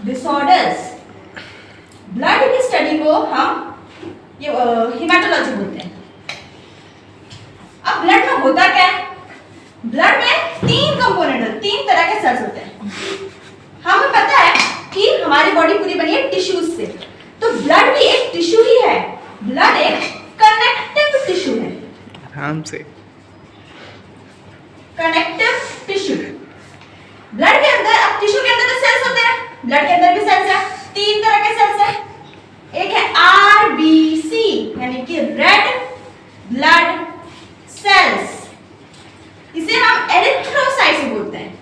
Disorders. Blood की study को हम ये हेमाटोलॉजी बोलते हैं। अब ब्लड में होता क्या है? ब्लड में 3 कंपोनेंट होते हैं, 3 तरह के सेल्स होते हैं। हमें पता है कि हमारी बॉडी पूरी बनी है टिश्यूज से, तो ब्लड भी एक टिश्यू ही है। ब्लड एक कनेक्टिव टिश्यू है। आराम से। Connective tissue. ब्लड के अंदर, अब टिश्यू के अंदर तो सेल्स होते हैं, ब्लड के अंदर भी सेल्स है। 3 तरह के सेल्स हैं। एक है आरबीसी यानी कि रेड ब्लड सेल्स, इसे हम एरिथ्रोसाइट्स बोलते हैं।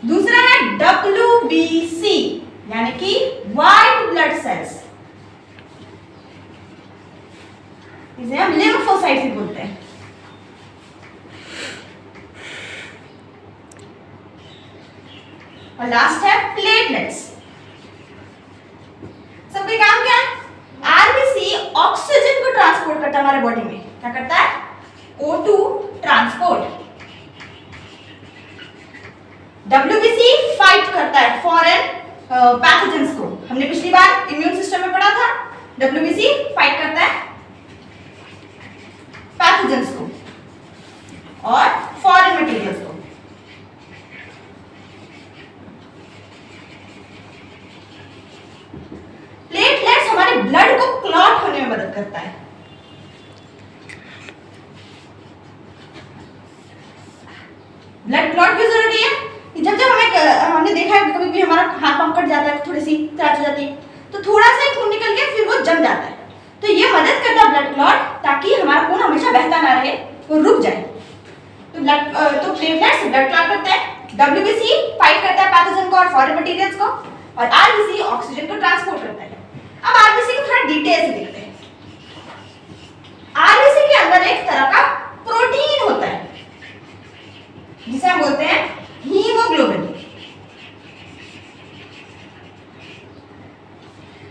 दूसरा है डब्ल्यूबीसी यानी कि व्हाइट ब्लड सेल्स, इसे हम लिम्फोसाइट्स बोलते हैं। और लास्ट है प्लेटलेट्स। सबका काम क्या है? आरबीसी ऑक्सीजन को ट्रांसपोर्ट करता है हमारे बॉडी में। क्या करता है? O2 transport. डब्ल्यूबीसी फाइट करता है फॉरेन पैथोजेंस को। हमने पिछली बार इम्यून सिस्टम में पढ़ा था, डब्ल्यूबीसी फाइट करता है पैथोजेंस को और फॉरेन मटेरियल्स को। प्लेटलेट्स हमारे ब्लड को क्लॉट होने में मदद करता है। ब्लड क्लॉट क्यों जरूरी है? जब जब हमने देखा है कभी भी हमारा हाथ पंप कट जाता है, थोड़ी सी क्रैच हो जाती है, तो थोड़ा सा खून निकल के फिर वो जम जाता है। तो ये मदद करता है ब्लड क्लॉट, ताकि हमारा खून हमेशा बहता ना रहे, वो रुक जाए। तो प्लेटलेट्स ब्लड क्लॉट करते हैं, डब्ल्यूबीसी फाइट करता है पैथोजन को और फॉरेन मटेरियल्स को, और आरबीसी ऑक्सीजन को ट्रांसपोर्ट करता है। अब आरबीसी को थोड़ा डिटेल से देखते हैं। आरबीसी के अंदर एक तरह का प्रोटीन होता है जिसे हम बोलते हैं हीमोग्लोबिन।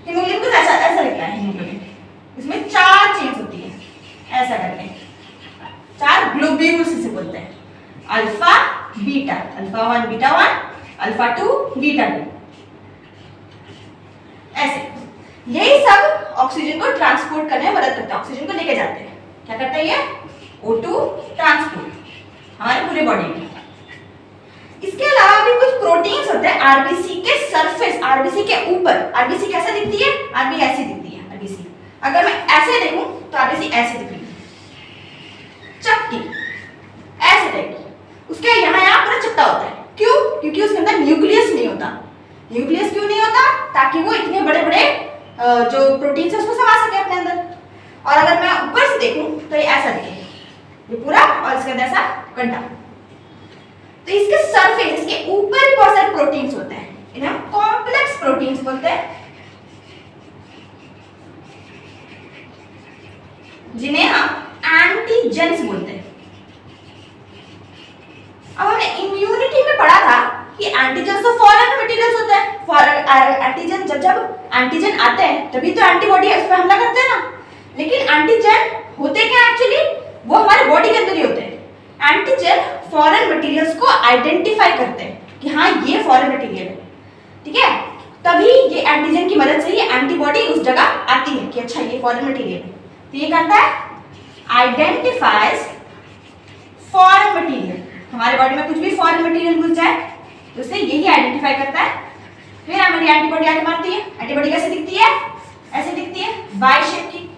हीमोग्लोबिन कुछ ऐसा दिखता है। हीमोग्लोबिन इसमें 4 चेन्स होती है, ऐसा करके 4 ग्लोब्यूल्स इसे बोलते हैं। Alpha beta, alpha 1 beta 1, alpha 2 beta 2, ऐसे। यही सब ऑक्सीजन को ट्रांसपोर्ट करने में मदद करता है, ऑक्सीजन को लेके जाते हैं। क्या करता है ये? O2 ट्रांसपोर्ट हमारे पूरे बॉडी में। इसके अलावा भी कुछ प्रोटीन्स होते हैं आरबीसी के सरफेस, आरबीसी के ऊपर। आरबीसी कैसे दिखती है? आरबीसी ऐसी दिखती है। आरबीसी अगर मैं ऐसे देखूं तो आरबीसी ऐसे दिखेगी, चपटी ऐसे देखी। उसके यहाँ पूरा चिपटा होता है। क्यों? क्योंकि उसके अंदर न्यूक्लियस नहीं होता। न्यूक्लियस क्यों नहीं होता? ताकि वो इतने बड़े बड़े जो प्रोटीन्स है उसको समा सके अपने अंदर। और अगर मैं ऊपर से देखूं तो ये ऐसा दिखेगा, ये पूरा, और इसके अंदर ऐसा गड्ढा। तो इसके सरफेस, इसके ऊपर भी बहुत सारे प्रोटीन्स होते हैं, इन्हें हम कॉम्प्लेक्स प्रोटीन्स बोलते हैं, जिन्हें हम एंटीजेंस बोलते हैं। अब हमने इम्यूनिटी में पढ़ा था कि एंटीजन तो फॉरेन मटेरियल्स होते हैं। एंटीजन, जब एंटीजन आते हैं तभी तो एंटीबॉडी उस पर हमला करते हैं ना। लेकिन एंटीजन होते क्या एक्चुअली? वो हमारे बॉडी के अंदर ही होते हैं। एंटीजन फॉरेन मटेरियल्स को आइडेंटिफाई करते हैं कि हाँ ये फॉरेन मटेरियल है, ठीक है। तभी ये एंटीजन की मदद से ये एंटीबॉडी उस जगह आती है कि अच्छा ये फॉरेन मटेरियल है। तो ये करता है आइडेंटिफाइज फॉरेन मटेरियल। हमारे बॉडी में कुछ भी फॉरेन मटेरियल घुस जाए तो उसे यही आइडेंटिफाई करता है, फिर हमारी एंटीबॉडी आके मारती है। एंटीबॉडी कैसे दिखती है? ऐसे दिखती है, वाई शेप की।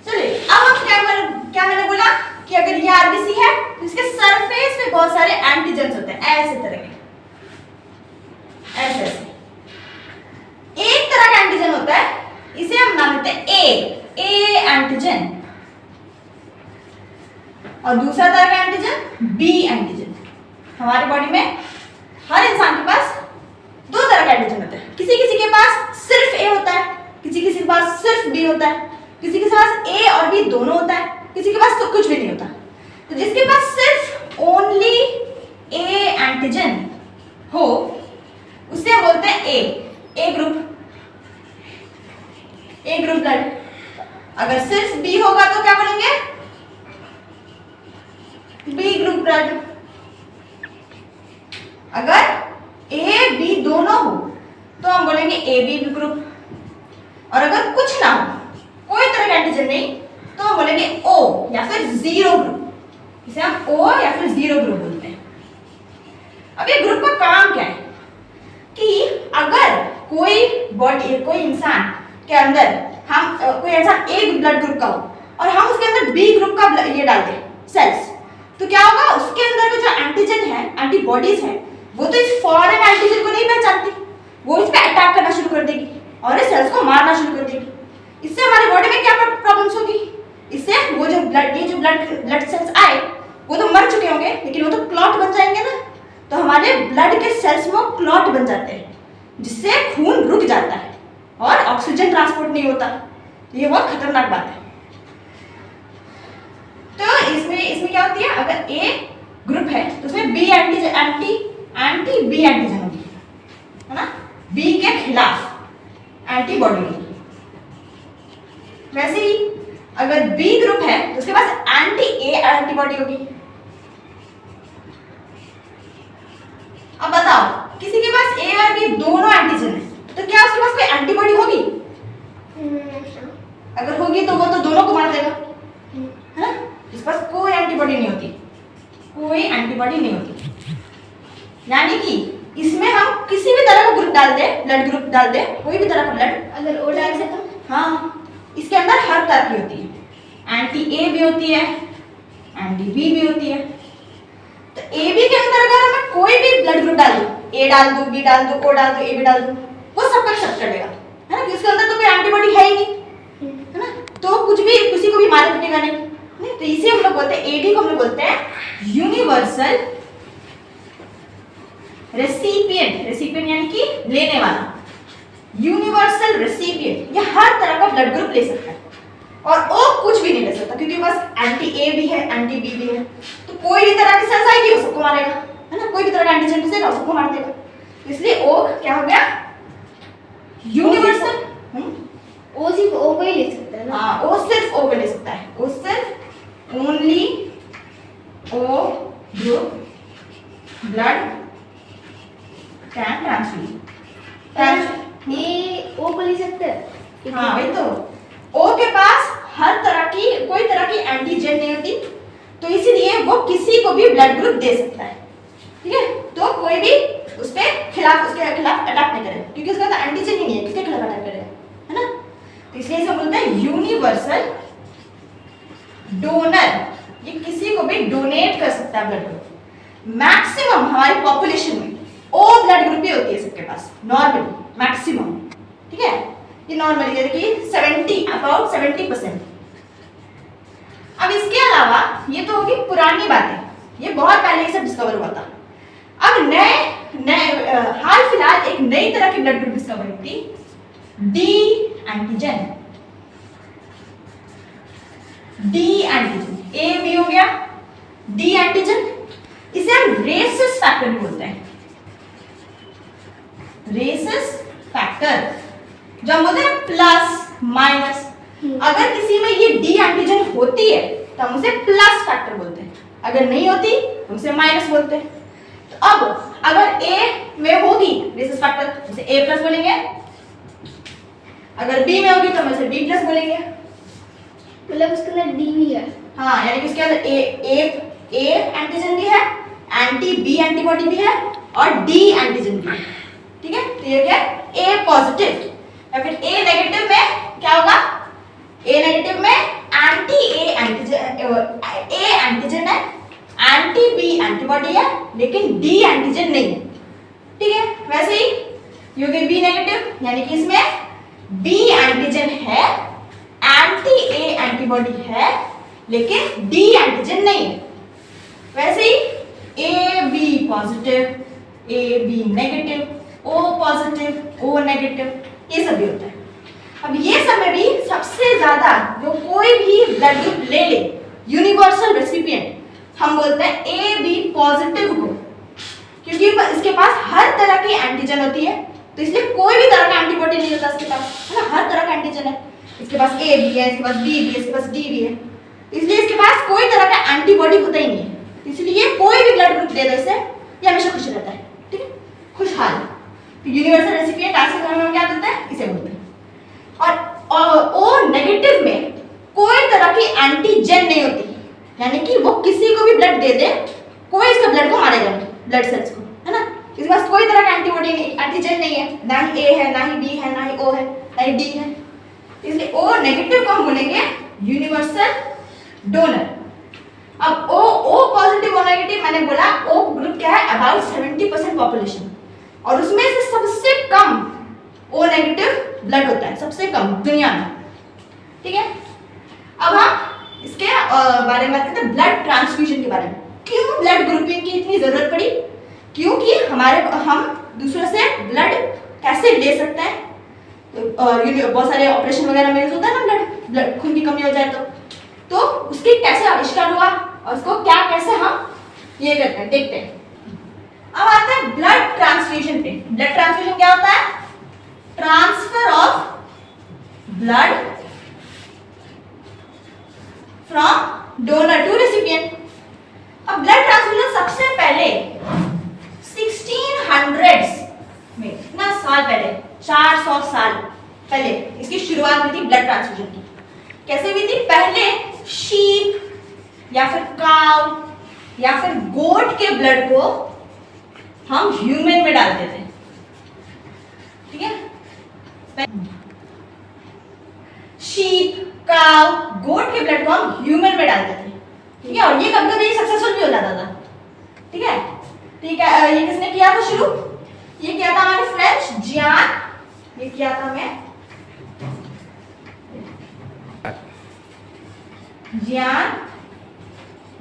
चलिए अब हम क्या मैंने बोला कि अगर ये आरबीसी है तो इसके सरफेस पे बहुत सारे एंटीजेंस होते हैं, ऐसे तरह के, ऐसे ऐसे। एक तरह का एंटीजन होता है, इसे हम नाम देते हैं ए एंटीजन, और दूसरा तरह का एंटीजन बी एंटीजन। हमारे बॉडी में हर इंसान के पास 2 तरह का एंटीजन होता है। किसी किसी के पास सिर्फ ए होता है, किसी किसी के पास सिर्फ बी होता है, किसी के पास ए और बी दोनों होता है, किसी के पास तो कुछ भी नहीं होता। तो जिसके पास सिर्फ ओनली ए एंटीजन हो उसे हम बोलते हैं A group, A group blood. अगर सिर्फ बी होगा तो क्या बोलेंगे? B group diagram. अगर ए बी दोनों हो तो हम बोलेंगे ए बी ग्रुप, और अगर कुछ ना हो, कोई तरह का एंटीजन नहीं, तो हम बोलेंगे ओ या फिर जीरो ग्रुप। इसे हम ओ या फिर जीरो ग्रुप बोलते हैं। अब ये ग्रुप का काम क्या है कि अगर कोई बॉडी, कोई इंसान के अंदर हम कोई इंसान ए ब्लड ग्रुप का हो और हम उसके अंदर बी ग्रुप का ये डालते हैं सेल्स, तो क्या होगा, उसके अंदर के जो एंटीजन है, एंटीबॉडीज है, वो तो इस फॉरेन एंटीजन को नहीं पहचानती, वो इस पे अटैक करना शुरू कर देगी और इस सेल्स को मारना शुरू कर देगी। इससे हमारी बॉडी में क्या प्रॉब्लम्स होगी, इससे वो जो ब्लड सेल्स आए वो तो मर चुके होंगे, लेकिन वो तो क्लॉट बन जाएंगे ना, तो हमारे ब्लड के सेल्स में क्लॉट बन जाते हैं, जिससे खून रुक जाता है और ऑक्सीजन ट्रांसपोर्ट नहीं होता। ये बहुत खतरनाक बात है। तो इसमें क्या होती है, अगर ए ग्रुप है तो उसमें बी एंटी बी एंटीजन होगी, है ना, बी के खिलाफ एंटीबॉडी होगी। वैसे ही अगर बी ग्रुप है तो उसके पास एंटी ए एंटीबॉडी होगी। अब बताओ, किसी के पास ए और बी दोनों एंटीजन है, तो क्या उसके पास कोई एंटीबॉडी होगी? अगर होगी तो वो तो दोनों को मार देगा, है ना। इसके पास कोई एंटीबॉडी नहीं होती, कोई एंटीबॉडी नहीं होती। यानी कि इसमें हम किसी भी तरह का ग्रुप डाल दे, ब्लड ग्रुप डाल दे, कोई भी तरह का ब्लड, अगर ओ डाल दे तो हाँ, इसके अंदर हर तरह की होती है। एंटी ए भी होती है, एंटी बी भी होती है। तो ए बी के अंदर अगर मैं कोई भी ब्लड ग्रुप डाल दूं, ए डाल दूं, बी डाल दूं, ओ डाल दूं, ए बी डाल दूं, वो सबका एक्सेप्ट कर लेगा, है ना, उसके अंदर तो कोई एंटीबॉडी है ही नहीं, है ना, तो कुछ भी किसी को भी मार पिटेगा नहीं। तो इसे हम लोग बोलते हैं, एडी को हम लोग बोलते हैं यूनिवर्सल रेसिपिएंट यानी कि लेने वाला, यूनिवर्सल रेसिपिएंट। ये हर तरह का ब्लड ग्रुप ले सकता है और ओ कुछ भी नहीं ले सकता, क्योंकि बस एंटी ए भी है, एंटी बी भी है, तो कोई भी तरह की सेल्स आएगी वो सबको मारेगा, है ना, कोई भी तरह का एंटीजन घुसेगा सबको मार देगा। इसलिए ओ क्या हो गया, यूनिवर्सल। ओ सिर्फ ओ को ही ले सकता है ना? हाँ, ओ सिर्फ ओ को ले सकता है, ओ सिर्फ only O group blood can transfuse. ये ओ को ले सकता है? हाँ, वही तो, ओ के पास हर तरह की, कोई तरह की एंटीजन नहीं होती, तो इसीलिए वो किसी को भी ब्लड ग्रुप दे सकता है, ठीक है। तो कोई भी उसके खिलाफ अटैक नहीं करेगा, क्योंकि उसका तो एंटीजन ही नहीं है, किसके खिलाफ अटैक करेगा, है ना। तो इसलिए इसे बोलते हैं यूनिवर्सल डोनर। ये किसी को भी डोनेट कर सकता है ब्लड ग्रुप। मैक्सिमम हमारी पॉपुलेशन में ओ ब्लड ग्रुप ही होती है सबके पास, नॉर्मली मैक्सिमम, ठीक है। ये नॉर्मली जैसे कि अबाउट 70%। अब इसके अलावा ये तो होगी पुरानी बातें, ये बहुत पहले ही सब डिस्कवर हुआ था। अब नए हाल फिलहाल एक नई तरह की ब्लड ग्रुप डिस्कवर हुई थी, D antigen. D antigen, A B हो गया, डी एंटीजन, इसे हम रेसिस फैक्टर भी बोलते हैं। रेसिस फैक्टर जो हम बोलते हैं प्लस माइनस, अगर किसी में ये डी एंटीजन होती है तो हम उसे प्लस फैक्टर बोलते हैं, अगर नहीं होती तो उसे माइनस बोलते हैं। तो अब अगर ए में होगी रेसिस फैक्टर, उसे ए प्लस बोलेंगे, अगर बी में होगी तो हम उसे बी प्लस बोलेंगे। मतलब उसके अंदर डी भी है? हाँ, यानी कि उसके अंदर ए एंटीजन भी है, एंटी बी एंटीबॉडी भी है और डी एंटीजन भी है, ठीक है। तो ये क्या है, ए पॉजिटिव या फिर ए नेगेटिव में क्या होगा, ए नेगेटिव में एंटी ए एंटीजन है, एंटी बी एंटीबॉडी है, लेकिन डी एंटीजन नहीं है, ठीक है। वैसे ही ये हो गया बी नेगेटिव, यानी कि इसमें बी एंटीजन है, एंटी ए एंटीबॉडी है, लेकिन डी एंटीजन नहीं है। वैसे ही A B positive, A B negative, O positive, O negative, ये सब भी होता है। अब ये सब में भी सबसे ज्यादा जो कोई भी ब्लड ग्रुप ले ले, यूनिवर्सल रेसिपिएंट, हम बोलते हैं ए बी पॉजिटिव को, क्योंकि इसके पास हर तरह की एंटीजन होती है, तो इसलिए कोई भी तरह का एंटीबॉडी नहीं होता इसके पास, है ना, हर तरह का एंटीजन है। इसके पास ए भी है, इसके पास बी भी है, इसके पास डी भी है, इसलिए इसके पास कोई तरह का एंटीबॉडी होता ही नहीं है, इसलिए दे दो इसे, ये हमेशा खुश रहता है, ठीक है, खुशहाल। यूनिवर्सल रेसिपिएंट ट्रांसफर में क्या बोलते हैं, इसे बोलते हैं। और ओ नेगेटिव में कोई तरह की एंटीजन नहीं होती, यानी कि वो किसी को भी ब्लड दे दे, कोई इसका ब्लड को मारेगा नहीं, ब्लड सेल्स को, है ना, इसके पास कोई तरह का एंटीबॉडी नहीं, एंटीजन नहीं है, ना ही ए है, ना ही बी है, ना ही ओ है, ना ही डी है, इसलिए ओ नेगेटिव को हम बोलेंगे यूनिवर्सल डोनर। अब ओ पॉजिटिव और नेगेटिव, मैंने बोला ओ ग्रुप क्या है, अबाउट 70% पॉपुलेशन, और उसमें से सबसे कम ओ नेगेटिव ब्लड होता है, सबसे कम दुनिया में, ठीक है। अब हम इसके बारे में बात करते हैं, ब्लड ट्रांसफ्यूजन के बारे में। क्यों ब्लड ग्रुपिंग की इतनी जरूरत पड़ी, क्योंकि हम दूसरों से ब्लड कैसे ले सकते हैं, तो बहुत सारे ऑपरेशन वगैरह में यूज होता है ना, ब्लड खून की कमी हो जाए तो उसकी कैसे आविष्कार हुआ और उसको क्या कैसे हम ये करते हैं, देखते हैं। अब आते हैं ब्लड ट्रांसफ्यूजन पे। ब्लड ट्रांसफ्यूजन क्या होता है, transfer of blood from donor to recipient. अब ब्लड ट्रांसफ्यूजन सबसे पहले 1600s में, इतना साल पहले, 400 साल पहले इसकी शुरुआत हुई थी ब्लड ट्रांसफ्यूजन की। कैसे हुई थी, पहले शीप या फिर काउ या फिर गोट के ब्लड को हम ह्यूमन में डालते थे, ठीक है, शीप काउ गोट के ब्लड को हम ह्यूमन में डालते थे, ठीक है, और ये कभी कभी सक्सेसफुल भी हो जाता था, ठीक है। ठीक है, ये किसने किया था शुरू, ये किया था हमारे फ्रेंच जियान, ये किया था मैं जियान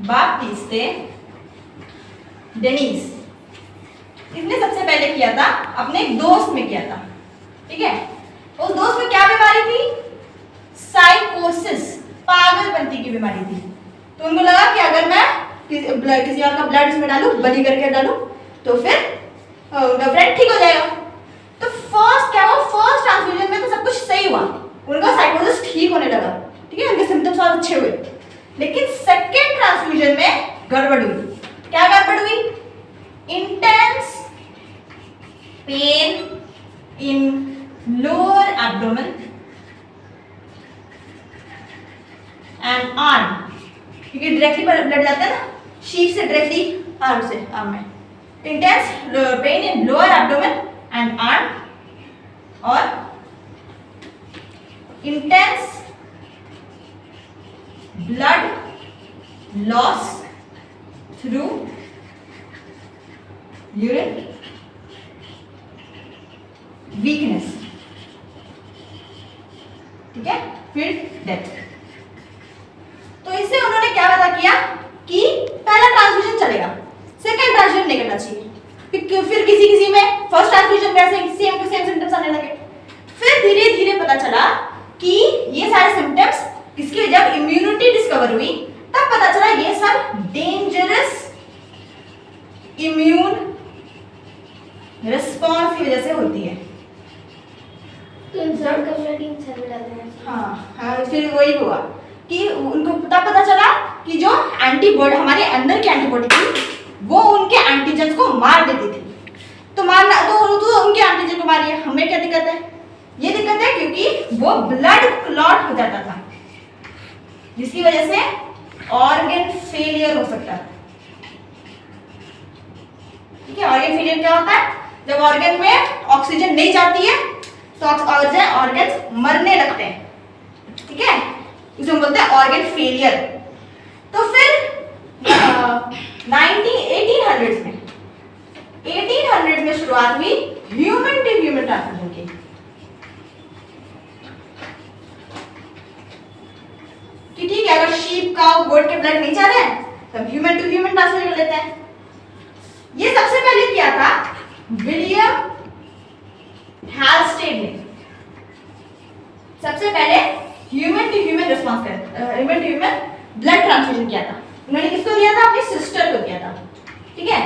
बाप्टिस्टे डेनिस, इसने सबसे पहले किया था, अपने एक दोस्त में किया था, ठीक है। उस दोस्त में क्या बीमारी थी, साइकोसिस, पागलपंती की बीमारी थी। तो उनको लगा कि अगर मैं किसी और का ब्लड इसमें डालूं, बलि करके डालूं, तो फिर उनका फ्रेंड ठीक हो जाएगा। तो फर्स्ट क्या हुआ, फर्स्ट ट्रांसफ्यूजन में तो सब कुछ सही हुआ, उनका साइकोसिस ठीक होने लगा, ठीक है, उनके सिम्टम्स और अच्छे हुए। लेकिन सेकेंड ट्रांसफ्यूजन में गड़बड़ हुई। क्या गड़बड़ हुई, intense pain in lower abdomen and arm, क्योंकि डायरेक्टली ब्लड जाता है ना शीप से डायरेक्टली आर्म से, आर्म में intense pain in lower abdomen and arm, और intense blood loss through urine, weakness, ठीक है, फिर डेथ। तो इससे उन्होंने क्या पता किया कि पहला ट्रांसफ्यूजन चलेगा, सेकंड ट्रांसफ्यूजन नहीं करना चाहिए। फिर किसी में फर्स्ट ट्रांसफ्यूजन में ऐसे सेम टू सेम सिम्टम्स आने लगे। फिर धीरे धीरे पता चला कि ये सारे सिम्टम्स किसके, जब इम्यूनिटी डिस्कवर हुई तब पता चला ये सब डेंजरस इम्यून रिस्पॉन्स की वजह से होती है। तो इंसान का ब्लड इंसान में डालना है। हाँ, फिर वही हुआ कि उनको तब पता चला कि जो एंटीबॉडी हमारे अंदर की एंटीबॉडी थी वो उनके एंटीजन को मार देती थी। तो मारना तो उनके एंटीजन को मारिए, हमें क्या दिक्कत है, ये दिक्कत है क्योंकि वो ब्लड क्लॉट हो जाता था, जिसकी वजह से ऑर्गन फेलियर हो सकता है, ठीक है। ऑर्गन फेलियर क्या होता है, जब ऑर्गन में ऑक्सीजन नहीं जाती है तो ऑर्गन मरने लगते हैं, ठीक है, इसे हम बोलते हैं ऑर्गन फेलियर। तो फिर 1800s में शुरुआत हुई ह्यूमन टू ह्यूमन ट्रांसफ्यूजन की, कि ठीक है, अगर शीप काउ गोट के ब्लड नहीं जा रहे हैं तब ह्यूमन टू ह्यूमन ट्रांसफ्यूजन कर लेते हैं। ये सबसे पहले किया था विलियम हैल्स्टेड ने, सबसे पहले ह्यूमन टू ह्यूमन रिस्पांस कर human to human blood transfusion किया था। उन्होंने किसको दिया था, अपनी सिस्टर को दिया था, ठीक है।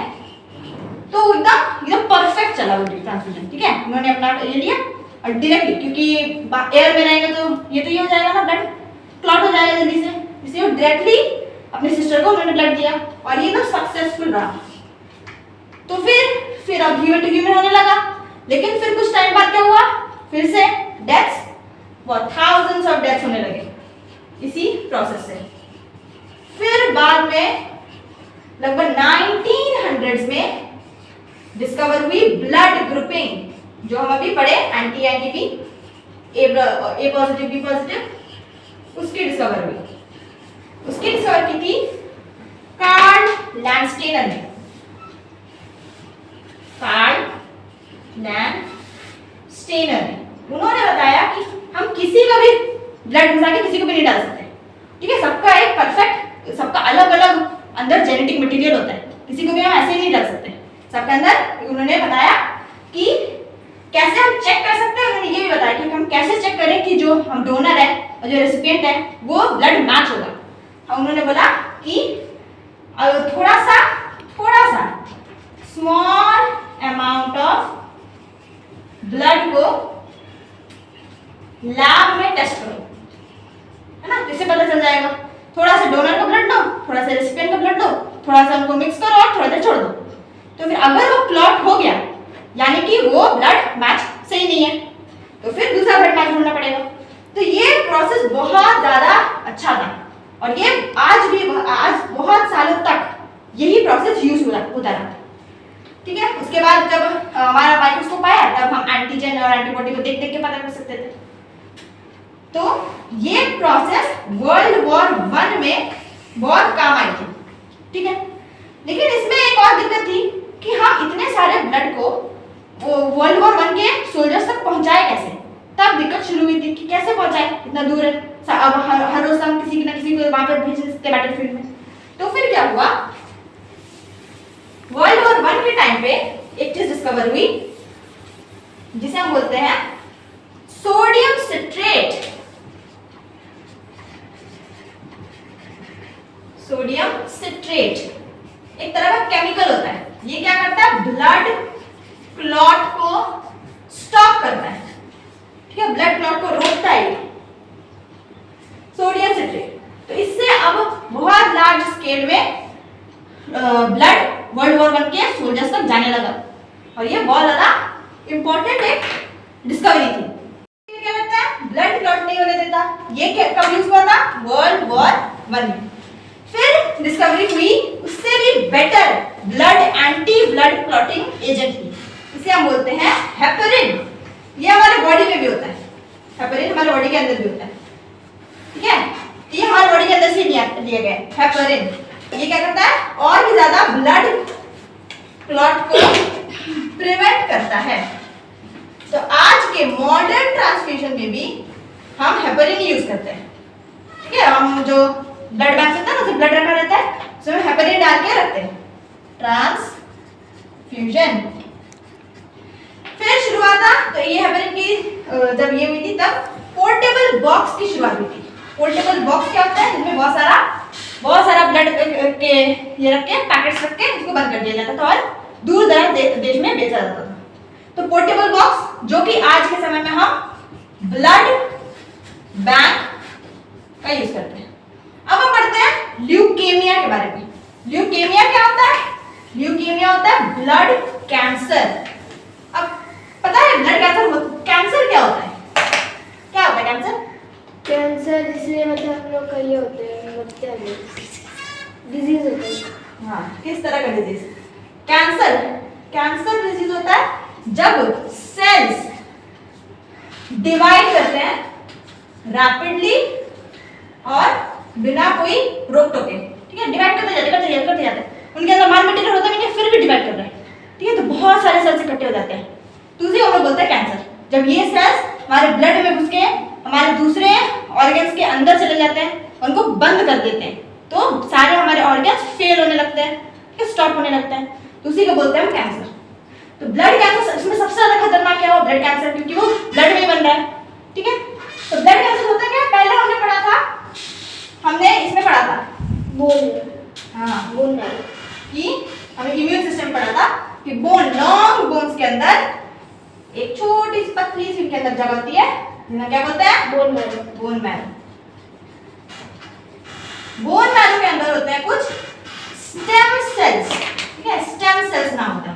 तो एकदम परफेक्ट चला वो ट्रांसफ्यूजन, ठीक है। उन्होंने अपना ये लिया और डायरेक्टली, क्योंकि एयर में रहेगा तो ये हो जाएगा ना, ब्लड क्लॉट हो जाएगा जल्दी से, इसलिए डायरेक्टली अपनी सिस्टर को उन्होंने ब्लड दिया और ये एकदम सक्सेसफुल रहा। तो फिर अब ह्यूमन टू ह्यूमन होने लगा, लेकिन फिर कुछ टाइम बाद क्या हुआ, फिर से डेथ्स, बहुत थाउजेंड्स ऑफ डेथ्स होने लगे इसी प्रोसेस से। फिर बाद में लगभग 1900s में डिस्कवर हुई ब्लड ग्रुपिंग, जो हम अभी पढ़े एंटी एंटीबी, ए पॉजिटिव बी पॉजिटिव, उसकी डिस्कवर हुई। उसकी डिस्कवर की थी कार्ल लैंडस्टेनर ने। कार्ल लैंडस्टेनर ने, उन्होंने बताया कि हम किसी का भी ब्लड मिला के किसी को भी नहीं डाल सकते, ठीक है। सबका एक परफेक्ट, सबका अलग अलग अंदर जेनेटिक मटेरियल होता है, किसी को भी हम ऐसे ही नहीं डाल सकते सबके अंदर। उन्होंने बताया कि कैसे हम चेक कर सकते हैं, उन्होंने ये भी बताया कि हम कैसे चेक करें कि जो हम डोनर है और जो रेसिपिएंट है वो ब्लड मैच होगा। उन्होंने बोला कि थोड़ा सा स्मॉल अमाउंट ऑफ ब्लड को लैब में टेस्ट करो, है ना, इससे पता चल जाएगा। थोड़ा सा डोनर का ब्लड लो, थोड़ा सा रेसिपिएंट का ब्लड लो, थोड़ा सा उनको मिक्स करो और थोड़ा देर छोड़ दो, तो फिर अगर वो क्लॉट हो गया यानी कि वो ब्लड मैच सही नहीं है, तो फिर दूसरा ब्लड मैच ढूंढना पड़ेगा। तो ये प्रोसेस बहुत ज्यादा अच्छा था और ये आज बहुत सालों तक यही प्रोसेस यूज होता रहा, ठीक है। उसके बाद जब हमारा माइक्रोस्कोप आया तब हम एंटीजन और एंटीबॉडी को देख देख के पता कर सकते थे। तो ये प्रोसेस वर्ल्ड वॉर 1 में बहुत काम आई थी, ठीक है। लेकिन इसमें एक और दिक्कत थी कि हम इतने सारे ब्लड को वर्ल्ड वॉर 1 के सोल्जर्स तक पहुंचाए कैसे। तब दिक्कत शुरू हुई थी कि कैसे पहुंचाए, इतना दूर है, अब हर रोज हम किसी ना किसी को वहां पर भेज सकते बैटलफील्ड में। तो फिर क्या हुआ, वर्ल्ड वॉर 1 के टाइम पे एक चीज डिस्कवर हुई जिसे हम बोलते हैं सोडियम सिट्रेट। सोडियम सिट्रेट एक तरह का केमिकल होता है, ये क्या करता है, ब्लड क्लॉट को स्टॉप करता है, ठीक है, ब्लड क्लॉट को रोकता है सोडियम सिट्रेट। तो इससे अब बहुत लार्ज स्केल में ब्लड वर्ल्ड वॉर 1 के सोल्जर्स तक जाने लगा और ये बहुत ज्यादा इंपॉर्टेंट एक डिस्कवरी थी। क्या लगता है, ब्लड क्लॉट नहीं होने देता, ये कब यूज हुआ था, वर्ल्ड वॉर 1 में। फिर डिस्कवरी हुई उससे भी better blood anti blood clotting agent की, इसे हम बोलते हैं हेपरिन। ये हमारे बॉडी में भी होता है, हेपरिन हमारे बॉडी के अंदर भी होता है, ठीक है। ये हमारे बॉडी के अंदर से दिया गया है हेपरिन। ये क्या करता है, और भी ज्यादा ब्लड क्लॉट को प्रिवेंट करता है। तो आज के मॉडर्न ट्रांसफ्यूजन में भी हम हेपरिन यूज करते हैं, ठीक है। हम जो ब्लड बैंक होता है ना, उसमें ब्लड रखा रहता है, उसमें हेपरिन डाल के रखते हैं, ट्रांसफ्यूजन। फिर शुरुआत था, तो ये हेपरिन की जब ये हुई थी तब पोर्टेबल बॉक्स की शुरुआत हुई थी। पोर्टेबल बॉक्स क्या होता है, जिसमें बहुत सारा ब्लड के ये रख के पैकेट्स रख के इसको बंद कर दिया जाता था और दूर दराज देश में बेचा जाता था। तो पोर्टेबल बॉक्स, जो कि आज के समय में हम ब्लड बैंक का यूज करते हैं। अब हम पढ़ते हैं ल्यूकेमिया के बारे में। ल्यूकेमिया क्या होता है, ल्यूकेमिया होता है ब्लड कैंसर। अब पता है ब्लड कैंसर क्या होता है, क्या होता है कैंसर? कैंसर इसलिए मतलब हम लोग का ये होते हैं, मतलब डिजीज होता है। हाँ, किस तरह का डिजीज? कैंसर डिजीज होता है जब सेल्स डिवाइड करते हैं रैपिडली और बिना कोई रोक टोके, ठीक है। डिवाइड करते जाते उनके अंदर माल मटेरियल होता है फिर भी डिवाइड कर रहे हैं, ठीक है। तो बहुत सारे सेल्स इकट्ठे हो जाते हैं, तो उसी को हम बोलते हैं कैंसर। जब ये सेल्स हमारे ब्लड में घुस के हमारे दूसरे ऑर्गन्स के अंदर चले जाते हैं, उनको बंद कर देते हैं, तो सारे हमारे ऑर्गन्स फेल होने लगते हैं, ठीक है, स्टॉप होने लगते हैं, तो उसी को बोलते हैं हम कैंसर। तो ब्लड कैंसर इसमें सबसे ज्यादा खतरनाक क्या हुआ, ब्लड कैंसर, क्योंकि वो ब्लड में ही बन रहा है, ठीक है। तो ब्लड कैंसर होता क्या, पहले हमने इसमें पढ़ा था बोन मैरो, कि हमें इम्यून सिस्टम पढ़ा था कि लॉन्ग बोन्स के अंदर एक छोटी सी पतली सी के अंदर जगह होती है, जिन्हें क्या बोलते हैं, बोन मैरो। बोन मैरो के अंदर होते हैं कुछ स्टेम सेल्स, ठीक है, स्टेम सेल्स नाम होता है।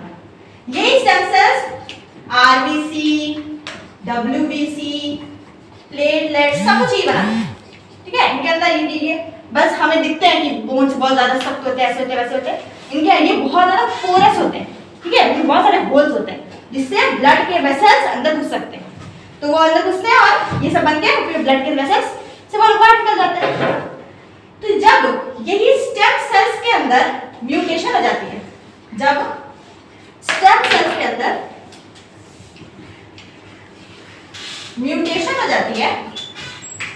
होल्स होते हैं जिससे ब्लड के वेसल्स अंदर घुस सकते हैं। तो वो अंदर घुसते हैं और ये सब बन के फिर ब्लड के वेसल्स से वो बाहर निकल जाते हैं। तो जब यही स्टेम सेल्स के अंदर म्यूटेशन हो जाती है, जब स्टेम सेल्स के अंदर म्यूटेशन हो जाती है,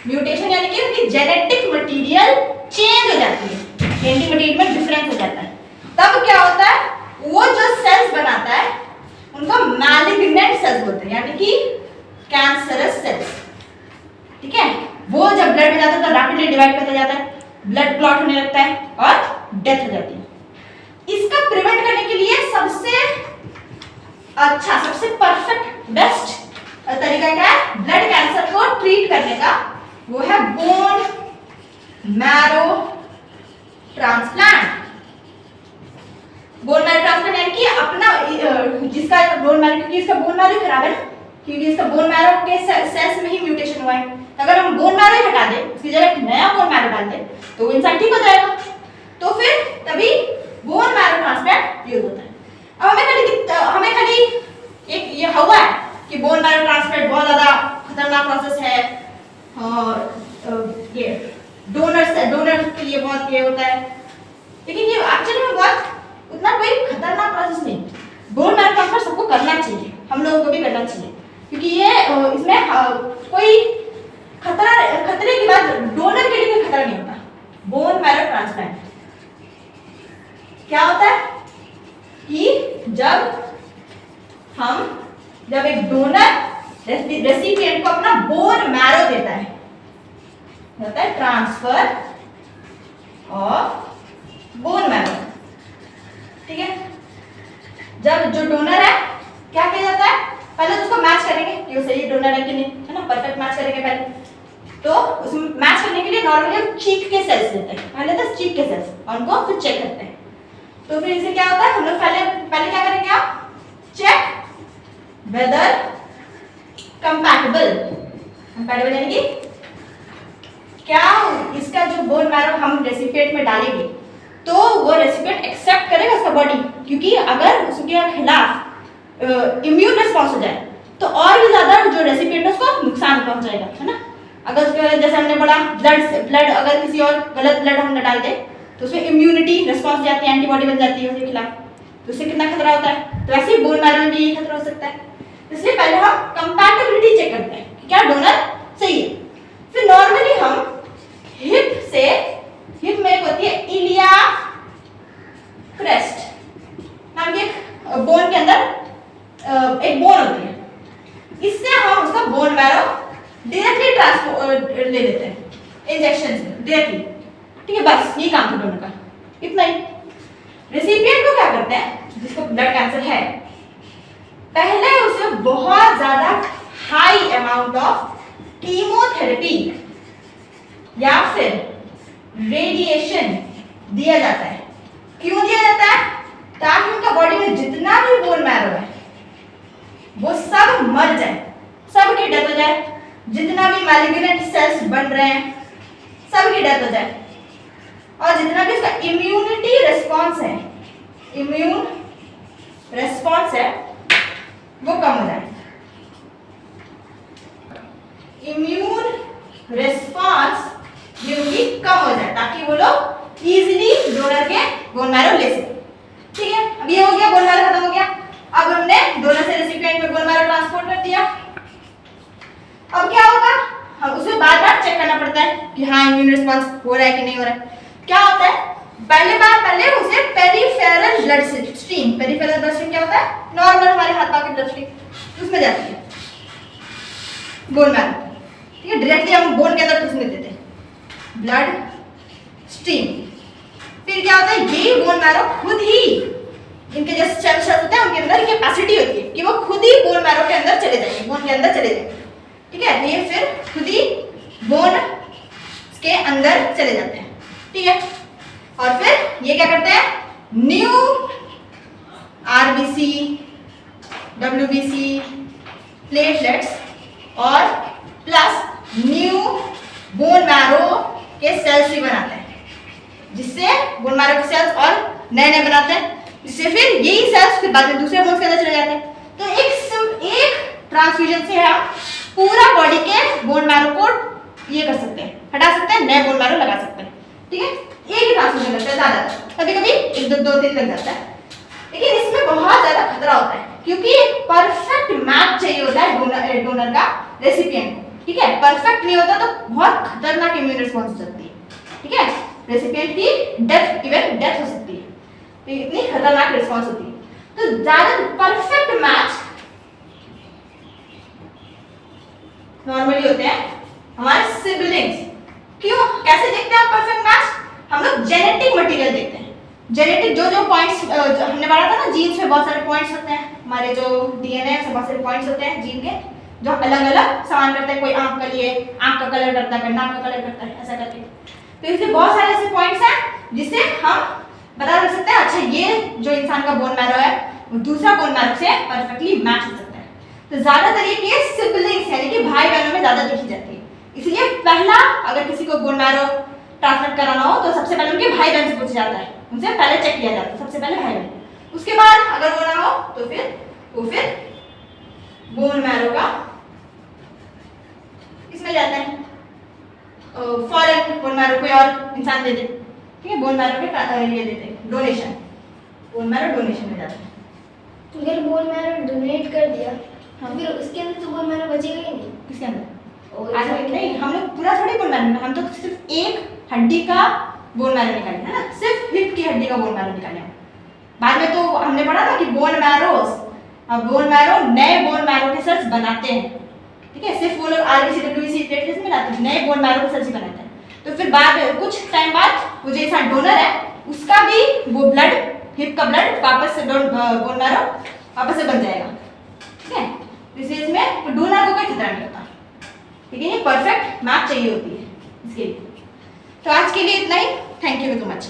म्यूटेशन यानी कि उनकी जेनेटिक मटेरियल चेंज हो जाती है, जेनेटिक मटेरियल में डिफरेंस हो जाता है, तब क्या होता है, वो जो सेल्स बनाता है उनको मैलिग्नेंट सेल्स बोलते हैं, यानी कि कैंसरस सेल्स। ठीक है, वो जब ब्लड में जाता है तो रैपिडली डिवाइड करता जाता है, ब्लड क्लॉट होने लगता है और डेथ हो जाती है। इसका प्रिवेंट करने के लिए सबसे अच्छा, सबसे परफेक्ट बेस्ट तरीका क्या है ब्लड कैंसर को ट्रीट करने का, वो है bone marrow transplant. Bone marrow transplant यानी कि अपना जिसका बोन मैरो, क्योंकि इसका बोन मैरो खराब है ना, क्योंकि इसका बोन मैरो के सेल्स में ही म्यूटेशन हुआ है, अगर हम बोन मैरो ही हटा दें, उसकी जगह एक नया बोन मैरो डाल दें तो वो इंसान ठीक हो जाएगा। तो फिर तभी बोन मैरो ट्रांसप्लांट यूज होता है। अब हमें खाली एक ये हुआ है कि बोन मैरो ट्रांसप्लांट बहुत ज्यादा खतरनाक प्रोसेस है और ये डोनर के लिए बहुत ये होता है, लेकिन ये एक्चुअली में बहुत उतना कोई खतरनाक प्रोसेस नहीं। बोन मैरो ट्रांसप्लांट सबको करना चाहिए, हम लोगों को भी करना चाहिए, क्योंकि ये इसमें कोई खतरे की बात, डोनर के लिए कोई खतरा नहीं होता। बोन मैरो ट्रांसप्लांट क्या होता है कि जब एक डोनर रेसिपिएंट को अपना बोन मैरो देता है, होता है ट्रांसफर ऑफ बोन मैरो। ठीक है, जब जो डोनर है क्या किया जाता है, पहले तो उसको मैच करेंगे कि वो सही डोनर है कि नहीं, है ना, परफेक्ट मैच करेंगे पहले। तो उसमें मैच करने के लिए नॉर्मली हम चीक के सेल्स लेते हैं, पहले तो चीक के सेल्स और उनको फिर चेक करते हैं। तो फिर इससे क्या होता है, हम लोग पहले क्या करेंगे, आप चेक वेदर कंपैटिबल यानी कि क्या इसका जो बोन मैरो हम रेसिपिएंट में डालेंगे तो वो रेसिपिएंट एक्सेप्ट करेगा उसका बॉडी, क्योंकि अगर उसके खिलाफ इम्यून रिस्पॉन्स हो जाए तो और भी ज्यादा जो रेसिपिएंट है उसको नुकसान पहुंचाएगा, है ना। अगर उसके जैसे हमने बोला ब्लड अगर किसी और गलत ब्लड हम डाल दें तो उसमें इम्यूनिटी रिस्पॉन्स जाती है, एंटीबॉडी बन जाती है उसके खिलाफ, तो उससे कितना खतरा होता है। तो वैसे ही बोन मैरो में भी यही खतरा हो सकता है, इसलिए पहले हम कंपैटिबिलिटी चेक करते हैं कि क्या डोनर सही है। फिर नॉर्मली हम हिप में एक होती है इलिया क्रेस्ट नाम की एक बोन के अंदर एक बोन होती है, इससे हम उसका बोन मैरो डायरेक्टली ट्रांसपोर्ट ले लेते हैं इंजेक्शन से डायरेक्टली। ठीक है, बस ये काम था डोनर का, इतना ही। रेसिपिएंट को क्या करते हैं, जिसको ब्लड कैंसर है, पहले उसे बहुत ज्यादा हाई अमाउंट ऑफ कीमोथेरेपी या फिर रेडिएशन दिया जाता है। क्यों दिया जाता है, ताकि उनका बॉडी में जितना भी बोन मैरो है वो सब मर जाए, सबकी डेथ हो जाए, जितना भी मैलिग्नेंट सेल्स बन रहे हैं सबकी डेथ हो जाए, और जितना भी इसका इम्यूनिटी रिस्पॉन्स है, इम्यून रिस्पॉन्स है वो कम हो जाए, इम्यून रिस्पॉन्स ये उनकी कम हो जाए, ताकि वो लोग इजीली डोनर के बोन मैरो ले सके। ठीक है, अब ये हो गया, बोन मैरो खत्म हो गया। अब हमने डोनर से रेसिपिएंट में बोन मैरो ट्रांसपोर्ट कर दिया। अब क्या होगा, हम उसे बार बार चेक करना पड़ता है कि हाँ इम्यून रिस्पॉन्स हो रहा है कि नहीं हो रहा है। क्या होता है, पहले उसे peripheral blood stream, peripheral blood stream क्या होता है, नॉर्मल हमारे हाथ पाँव की ब्लड स्ट्रीम, उसमें जाती है बोन मैरो। ठीक है, डायरेक्टली हम बोन के अंदर कुछ नहीं देते, ब्लड स्ट्रीम। फिर क्या होता है, ये बोन मैरो खुद ही, इनके जो सेल्स होते हैं उनके अंदर कैपेसिटी होती है कि वो खुद ही बोन मैरो के अंदर चले जाएंगे, बोन के अंदर चले जाएंगे। ठीक है, तो ये फिर खुद ही बोन के अंदर चले जाते हैं। ठीक है, और फिर ये क्या करते हैं, न्यू आरबीसी, डब्ल्यूबीसी, प्लेटलेट्स और प्लस न्यू बोन मैरो के सेल्स भी बनाते हैं, जिससे बोन मैरो के सेल्स और नए नए बनाते हैं, जिससे फिर यही सेल्स फिर बाद में दूसरे बोन्स के अंदर चले जाते हैं। तो एक ट्रांसफ्यूजन से हम पूरा बॉडी के बोन मैरो को ये कर सकते हैं, हटा सकते हैं, नए बोन मैरो लगा सकते हैं। ठीक है, एक ही ट्रांसफ्यूजन लगता है ज्यादा, कभी कभी एक दो तीन लग जाता है, लेकिन इसमें बहुत ज्यादा खतरा होता है क्योंकि परफेक्ट मैच चाहिए होता है डोनर का रेसिपिएंट को। ठीक है, परफेक्ट नहीं होता तो बहुत खतरनाक इम्यून रिस्पॉन्स हो सकती है। ठीक है, रेसिपिएंट की डेथ, इवन डेथ हो सकती है, तो इतनी खतरनाक रिस्पॉन्स होती है। तो ज्यादा परफेक्ट मैच नॉर्मली होते हैं हमारे सिबलिंग्स। क्यों, कैसे देखते हैं परफेक्ट मैच? हम लोग जेनेटिक मटेरियल देखते हैं। जेनेटिक जो पॉइंट्स हमने पढ़ा था ना, जीन्स में बहुत सारे पॉइंट्स होते हैं, हमारे जो डीएनए है बहुत सारे पॉइंट्स होते हैं जीन के, जो अलग अलग सामान करते हैं। कोई आंख के लिए आंख का कलर करता है, नाक का कलर करता है, ऐसा करके। तो इसलिए बहुत सारे ऐसे पॉइंट्स हैं जिससे हम पता कर सकते हैं अच्छा ये जो इंसान का बोन मैरो है वो दूसरा बोन मैरो से परफेक्टली मैच हो सकता है। तो ज्यादातर ये केस सिबलिंग्स यानी कि भाई बहनों में ज्यादा देखी जाती है। इसलिए पहला अगर किसी को बोन मैरो ट्रांसप्लांट कराना हो तो सबसे पहले उनके भाई बहन से पूछा जाता है, उनसे पहले चेक किया जाता है, सबसे पहले भाई बहन। उसके बाद अगर वो ना हो तो फिर बोन मैरो का इसमें जाता है, फॉरेन बोन मैरो कोई और इंसान दे दे। ठीक है, बोन मैरो के ये देते हैं डोनेशन, बोन मैरो डोनेशन में जाता है। अगर बोन मैरो डोनेट कर दिया हाँ, फिर उसके अंदर तो बोन मैरो बचेगा ही नहीं। किसके अंदर? नहीं, हम लोग पूरा थोड़ी बोन मैरो, हम तो सिर्फ एक हड्डी का बोन मैरो निकाले है ना, सिर्फ हिप की हड्डी का बोन मैरो निकाले। बाद में तो हमने पढ़ा था कि बोन मैरो नए बोन मैरो के सेल्स बनाते हैं। ठीक है, सिर्फ वो लोग आरबीसी डब्ल्यूबीसी प्लेटलेट्स में बनाते हैं, नए बोन मैरो के सेल्स ही बनाते हैं। तो फिर बाद कुछ टाइम बाद वो जो इंसान डोनर है उसका भी वो ब्लड, हिप का ब्लड वापस से बोन मैरो वापस से बन जाएगा। ठीक है, इसमें डोनर को कोई खतरा नहीं होता, लेकिन ये परफेक्ट मैच चाहिए होती है इसके लिए। तो आज के लिए इतना ही। Thank you so much.